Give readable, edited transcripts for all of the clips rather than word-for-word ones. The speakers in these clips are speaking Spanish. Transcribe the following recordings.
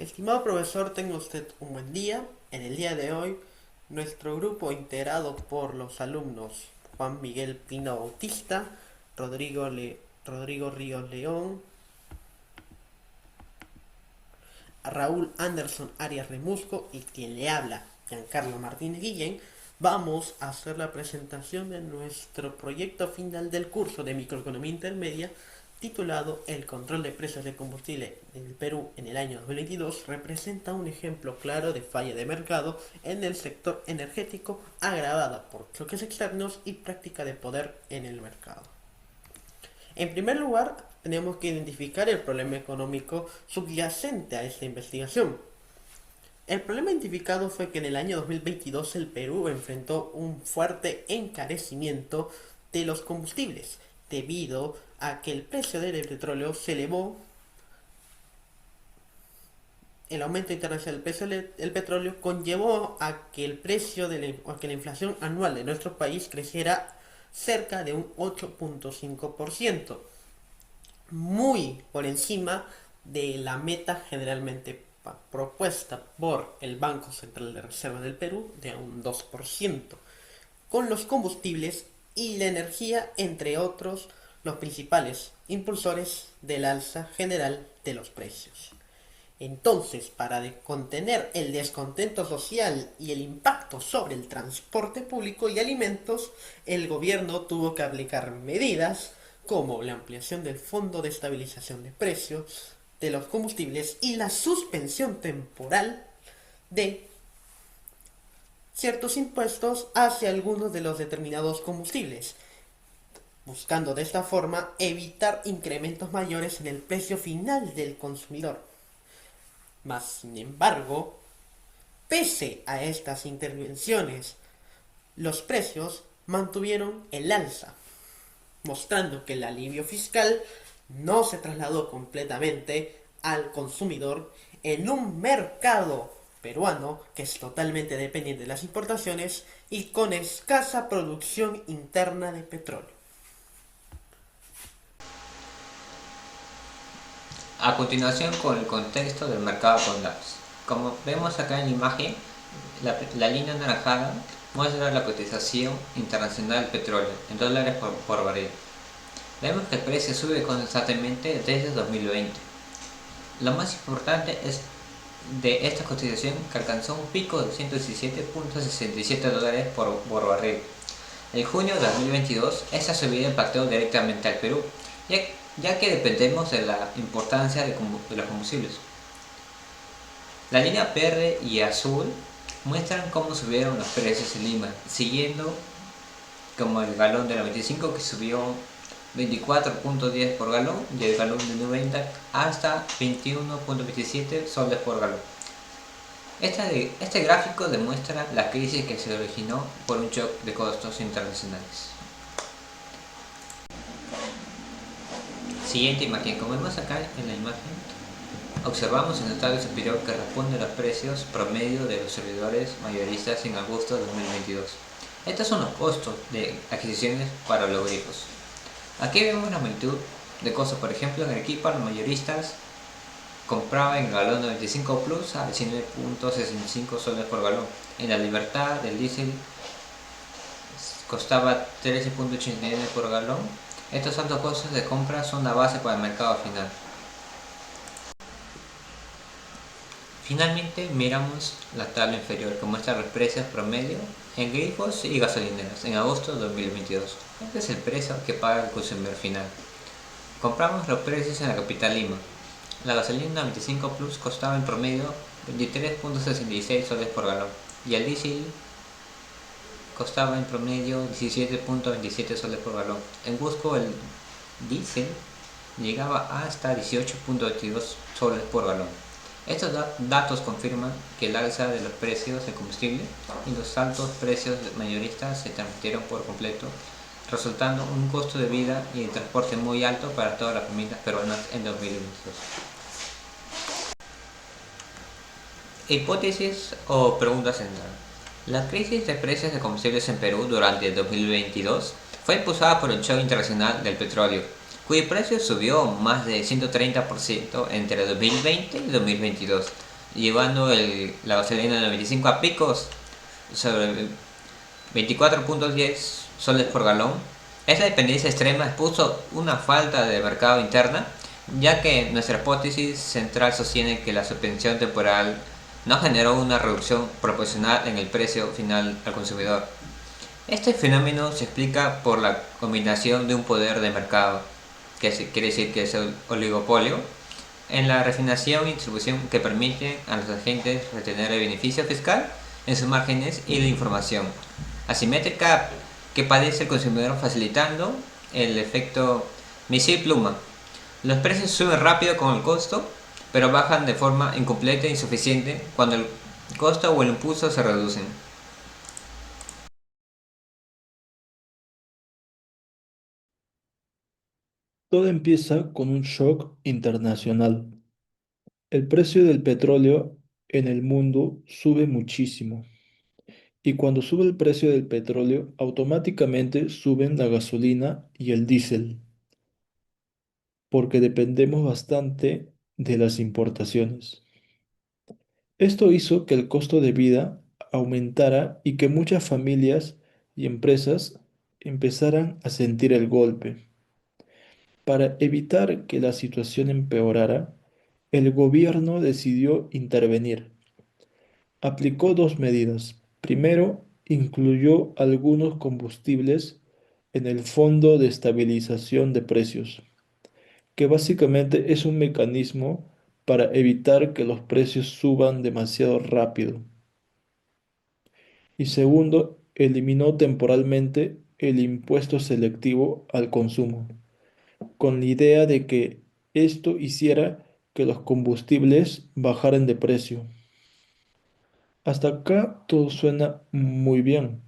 Estimado profesor, tenga usted un buen día. En el día de hoy, nuestro grupo integrado por los alumnos Juan Miguel Pino Bautista, Rodrigo Ríos León, Raúl Anderson Arias Remusco y quien le habla, Giancarlo Martínez Guillén, vamos a hacer la presentación de nuestro proyecto final del curso de Microeconomía Intermedia titulado El control de precios de combustible en el Perú en el año 2022 representa un ejemplo claro de falla de mercado en el sector energético agravada por choques externos y práctica de poder en el mercado. En primer lugar, tenemos que identificar el problema económico subyacente a esta investigación. El problema identificado fue que en el año 2022 el Perú enfrentó un fuerte encarecimiento de los combustibles, debido a que el precio del petróleo se elevó. El aumento internacional del precio del petróleo conllevó a que la inflación anual de nuestro país creciera cerca de un 8.5%, muy por encima de la meta generalmente propuesta por el Banco Central de Reserva del Perú de un 2%, con los combustibles y la energía, entre otros, los principales impulsores del alza general de los precios. Entonces, para contener el descontento social y el impacto sobre el transporte público y alimentos, el gobierno tuvo que aplicar medidas como la ampliación del Fondo de Estabilización de Precios de los combustibles y la suspensión temporal de ciertos impuestos hacia algunos de los determinados combustibles, buscando de esta forma evitar incrementos mayores en el precio final del consumidor. Mas, sin embargo, pese a estas intervenciones, los precios mantuvieron el alza, mostrando que el alivio fiscal no se trasladó completamente al consumidor en un mercado peruano que es totalmente dependiente de las importaciones y con escasa producción interna de petróleo. A continuación, con el contexto del mercado con gas. Como vemos acá en la imagen, la línea anaranjada muestra la cotización internacional del petróleo en dólares por barril. Vemos que el precio sube constantemente desde 2020. Lo más importante es de esta cotización que alcanzó un pico de $117.67 por barril. En junio de 2022, esta subida impactó directamente al Perú, ya que dependemos de la importancia de los combustibles. La línea verde y azul muestran cómo subieron los precios en Lima, siguiendo como el galón de 95 que subió 24.10 por galón y el galón de 90 hasta 21.27 soles por galón. Este gráfico demuestra la crisis que se originó por un shock de costos internacionales. Siguiente imagen. Como vemos acá en la imagen, observamos en el tabla superior que responde a los precios promedio de los servidores mayoristas en agosto de 2022. Estos son los costos de adquisiciones para los grifos. Aquí vemos la magnitud de costos. Por ejemplo, en Arequipa los mayoristas compraban el galón 95 Plus a 19.65 soles por galón. En La Libertad el diésel costaba 13.89 por galón. Estos altos costos de compra son la base para el mercado final. Finalmente miramos la tabla inferior que muestra los precios promedio en grifos y gasolineras en agosto de 2022. Este es el precio que paga el consumidor final. Compramos los precios en la capital Lima. La gasolina 95 Plus costaba en promedio 23.66 soles por galón y el diésel costaba en promedio 17.27 soles por galón. En Cusco el diésel llegaba hasta 18.22 soles por galón. Estos datos confirman que el alza de los precios de combustible y los altos precios mayoristas se transmitieron por completo, resultando un costo de vida y de transporte muy alto para todas las familias peruanas en 2022. Hipótesis o pregunta central. La crisis de precios de combustibles en Perú durante el 2022 fue impulsada por el shock internacional del petróleo, cuyo precio subió más de 130% entre 2020 y 2022, llevando la gasolina de 95 a picos sobre 24.10 soles por galón. Esta dependencia extrema expuso una falta de mercado interna, ya que nuestra hipótesis central sostiene que la suspensión temporal no generó una reducción proporcional en el precio final al consumidor. Este fenómeno se explica por la combinación de un poder de mercado, que quiere decir que es el oligopolio, en la refinación y distribución que permite a los agentes retener el beneficio fiscal en sus márgenes y la información asimétrica que padece el consumidor, facilitando el efecto misil pluma. Los precios suben rápido con el costo, pero bajan de forma incompleta e insuficiente cuando el costo o el impulso se reducen. Todo empieza con un shock internacional. El precio del petróleo en el mundo sube muchísimo. Y cuando sube el precio del petróleo, automáticamente suben la gasolina y el diésel, porque dependemos bastante de las importaciones. Esto hizo que el costo de vida aumentara y que muchas familias y empresas empezaran a sentir el golpe. Para evitar que la situación empeorara, el gobierno decidió intervenir. Aplicó dos medidas. Primero, incluyó algunos combustibles en el Fondo de Estabilización de Precios, que básicamente es un mecanismo para evitar que los precios suban demasiado rápido. Y segundo, eliminó temporalmente el impuesto selectivo al consumo, con la idea de que esto hiciera que los combustibles bajaran de precio. Hasta acá todo suena muy bien.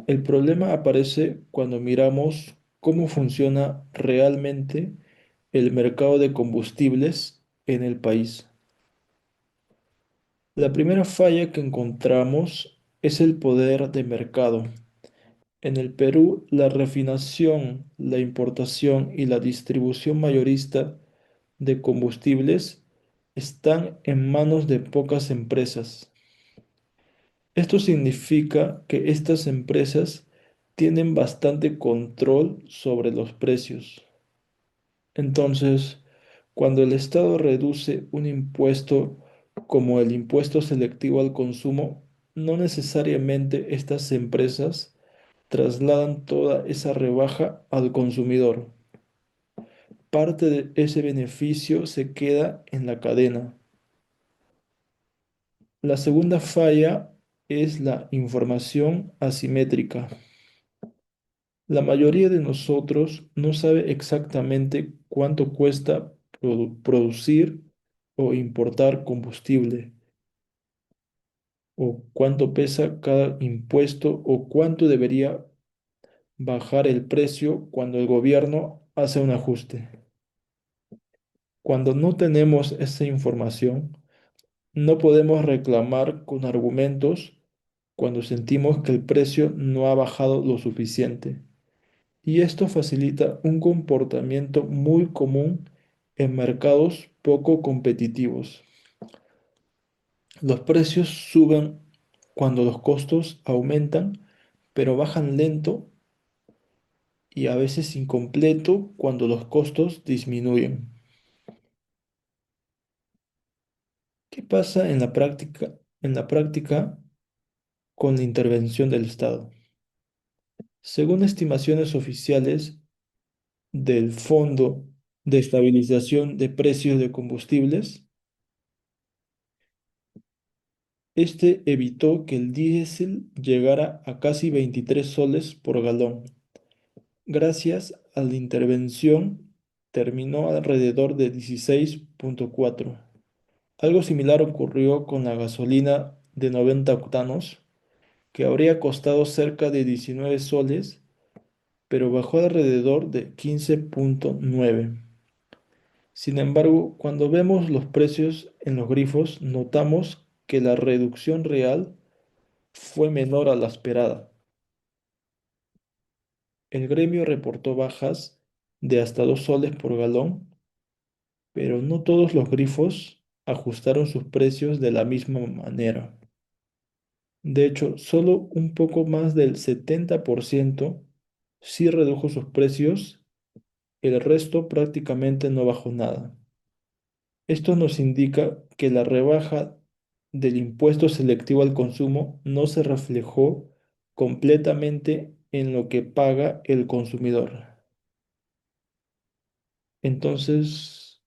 El problema aparece cuando miramos cómo funciona realmente el mercado de combustibles en el país. La primera falla que encontramos es el poder de mercado. En el Perú, la refinación, la importación y la distribución mayorista de combustibles están en manos de pocas empresas. Esto significa que estas empresas tienen bastante control sobre los precios. Entonces, cuando el Estado reduce un impuesto como el impuesto selectivo al consumo, no necesariamente estas empresas trasladan toda esa rebaja al consumidor. Parte de ese beneficio se queda en la cadena. La segunda falla es la información asimétrica. La mayoría de nosotros no sabe exactamente cuánto cuesta producir o importar combustible, o cuánto pesa cada impuesto, o cuánto debería bajar el precio cuando el gobierno hace un ajuste. Cuando no tenemos esa información, no podemos reclamar con argumentos cuando sentimos que el precio no ha bajado lo suficiente. Y esto facilita un comportamiento muy común en mercados poco competitivos. Los precios suben cuando los costos aumentan, pero bajan lento y a veces incompleto cuando los costos disminuyen. ¿Qué pasa en la práctica con la intervención del Estado? Según estimaciones oficiales del Fondo de Estabilización de Precios de Combustibles, este evitó que el diésel llegara a casi 23 soles por galón. Gracias a la intervención, terminó alrededor de 16,4. Algo similar ocurrió con la gasolina de 90 octanos, que habría costado cerca de 19 soles, pero bajó alrededor de 15,9. Sin embargo, cuando vemos los precios en los grifos, notamos que la reducción real fue menor a la esperada. El gremio reportó bajas de hasta 2 soles por galón, pero no todos los grifos ajustaron sus precios de la misma manera. De hecho, solo un poco más del 70% sí redujo sus precios, el resto prácticamente no bajó nada. Esto nos indica que la rebaja del impuesto selectivo al consumo no se reflejó completamente en lo que paga el consumidor. Entonces,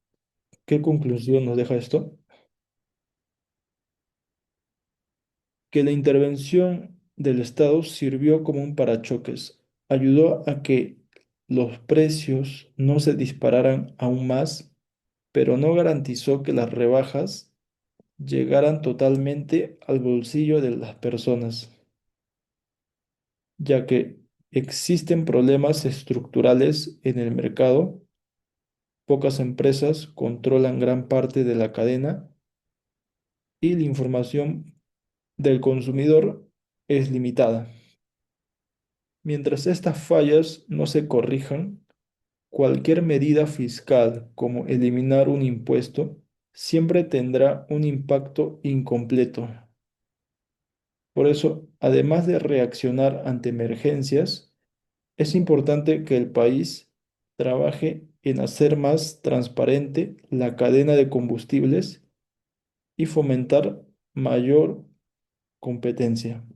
¿qué conclusión nos deja esto? Que la intervención del Estado sirvió como un parachoques, ayudó a que los precios no se dispararan aún más, pero no garantizó que las rebajas llegaran totalmente al bolsillo de las personas, ya que existen problemas estructurales en el mercado, pocas empresas controlan gran parte de la cadena y la información del consumidor es limitada. Mientras estas fallas no se corrijan, cualquier medida fiscal, como eliminar un impuesto, siempre tendrá un impacto incompleto. Por eso, además de reaccionar ante emergencias, es importante que el país trabaje en hacer más transparente la cadena de combustibles y fomentar mayor competencia.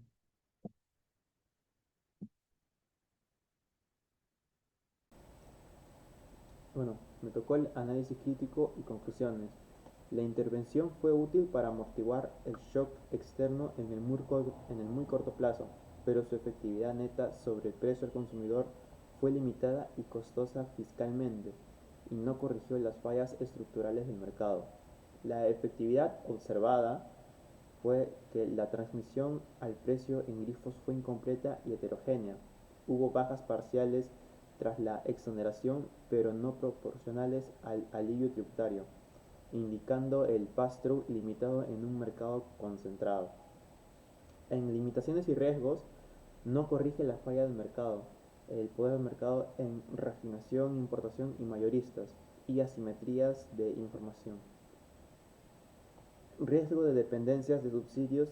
Bueno, me tocó el análisis crítico y conclusiones. La intervención fue útil para amortiguar el shock externo en el muy corto plazo, pero su efectividad neta sobre el precio al consumidor fue limitada y costosa fiscalmente, y no corrigió las fallas estructurales del mercado. La efectividad observada fue que la transmisión al precio en grifos fue incompleta y heterogénea. Hubo bajas parciales tras la exoneración, pero no proporcionales al alivio tributario, indicando el pass-through limitado en un mercado concentrado. En limitaciones y riesgos, no corrige la falla del mercado, el poder del mercado en refinación, importación y mayoristas, y asimetrías de información. Riesgo de dependencias de subsidios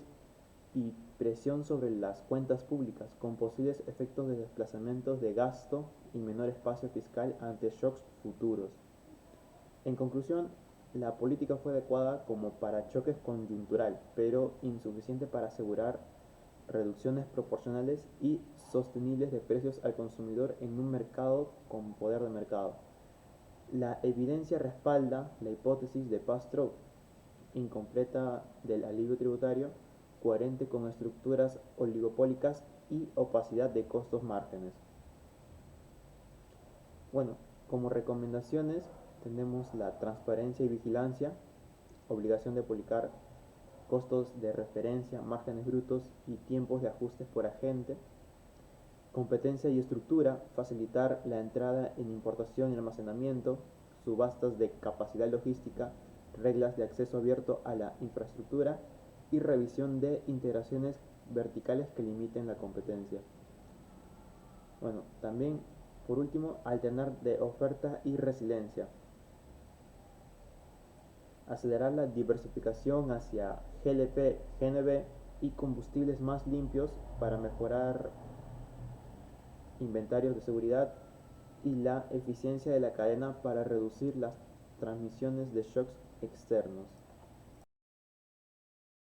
y presión sobre las cuentas públicas, con posibles efectos de desplazamientos de gasto y menor espacio fiscal ante shocks futuros. En conclusión, la política fue adecuada como parachoques coyuntural, pero insuficiente para asegurar reducciones proporcionales y sostenibles de precios al consumidor en un mercado con poder de mercado. La evidencia respalda la hipótesis de pass-through, incompleta del alivio tributario, coherente con estructuras oligopólicas y opacidad de costos márgenes. Bueno, como recomendaciones tenemos la transparencia y vigilancia, obligación de publicar costos de referencia, márgenes brutos y tiempos de ajustes por agente, competencia y estructura, facilitar la entrada en importación y almacenamiento, subastas de capacidad logística, reglas de acceso abierto a la infraestructura y revisión de integraciones verticales que limiten la competencia. Bueno, también por último, alternar de oferta y resiliencia. Acelerar la diversificación hacia GLP, GNB y combustibles más limpios para mejorar inventarios de seguridad y la eficiencia de la cadena para reducir las transmisiones de shocks externos.